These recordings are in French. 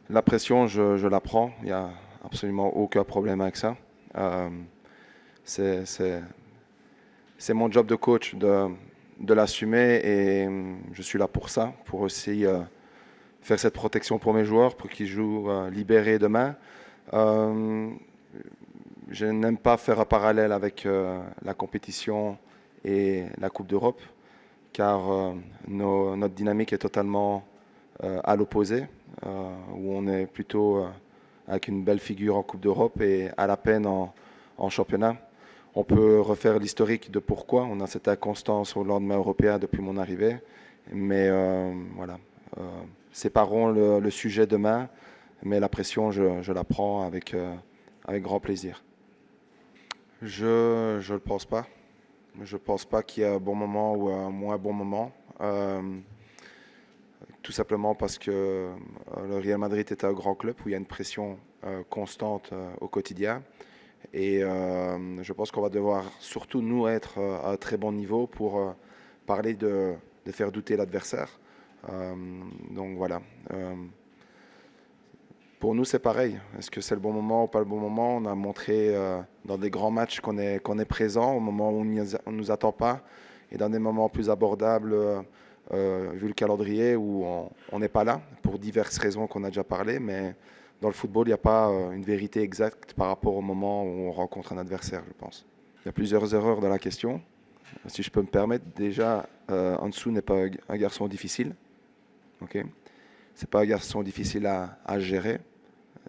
La pression, je la prends. Il n'y a absolument aucun problème avec ça. Euh, c'est, c'est- c'est mon job de coach de l'assumer et je suis là pour ça, pour aussi faire cette protection pour mes joueurs, pour qu'ils jouent libérés demain. Euh, je n'aime pas faire un parallèle avec la compétition et la Coupe d'Europe, car notre dynamique est totalement à l'opposé, où on est plutôt avec une belle figure en Coupe d'Europe et à la peine en championnat. On peut refaire l'historique de pourquoi on a cette inconstance au lendemain européen depuis mon arrivée, mais voilà. Euh, Séparons le sujet demain, mais la pression, je la prends avec grand plaisir. Je ne le pense pas. Je ne pense pas qu'il y ait un bon moment ou un moins bon moment. Tout simplement parce que le Real Madrid est un grand club où il y a une pression constante au quotidien. Et je pense qu'on va devoir surtout nous être à un très bon niveau pour parler de faire douter l'adversaire. Euh, donc voilà. Pour nous, c'est pareil. Est-ce que c'est le bon moment ou pas le bon moment? On a montré dans des grands matchs qu'on est présent au moment où on ne nous attend pas et dans des moments plus abordables, vu le calendrier, où on n'est pas là pour diverses raisons qu'on a déjà parlé. Mais dans le football, il n'y a pas une vérité exacte par rapport au moment où on rencontre un adversaire, je pense. Il y a plusieurs erreurs dans la question. Si je peux me permettre, déjà, Ansu n'est pas un garçon difficile. Ok, c'est pas un garçon difficile à gérer,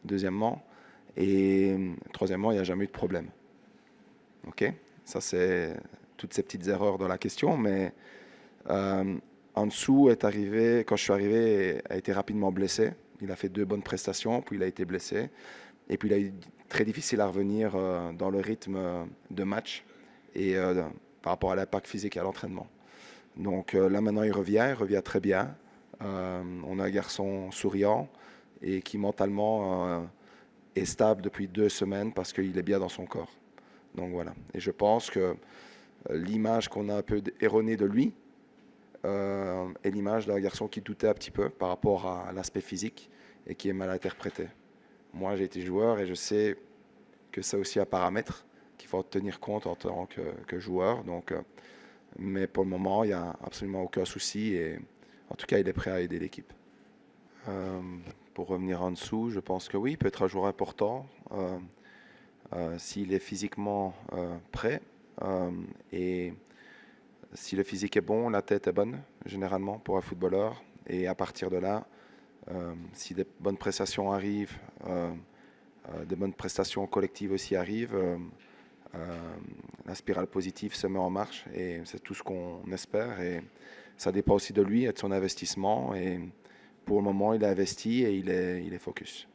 deuxièmement. Et troisièmement, il n'y a jamais eu de problème. Ok, ça, c'est toutes ces petites erreurs dans la question. Mais Ansu est arrivé, quand je suis arrivé, a été rapidement blessé. Il a fait 2 bonnes prestations, puis il a été blessé. Et puis il a eu très difficile à revenir dans le rythme de match et par rapport à l'impact physique et à l'entraînement. Donc là maintenant il revient très bien. On a un garçon souriant et qui mentalement est stable depuis 2 semaines parce qu'il est bien dans son corps. Donc voilà. Et je pense que l'image qu'on a un peu erronée de lui est l'image d'un garçon qui doutait un petit peu par rapport à l'aspect physique et qui est mal interprété. Moi, j'ai été joueur et je sais que c'est aussi un paramètre qu'il faut tenir compte en tant que joueur. Donc, mais pour le moment, il n'y a absolument aucun souci et en tout cas, il est prêt à aider l'équipe. Euh, pour revenir en dessous, je pense que oui, il peut être un joueur important s'il est physiquement prêt et si le physique est bon, la tête est bonne généralement pour un footballeur et à partir de là, si des bonnes prestations arrivent, des bonnes prestations collectives aussi arrivent, la spirale positive se met en marche et c'est tout ce qu'on espère. Et ça dépend aussi de lui et de son investissement. Et pour le moment, il est investi et il est focus.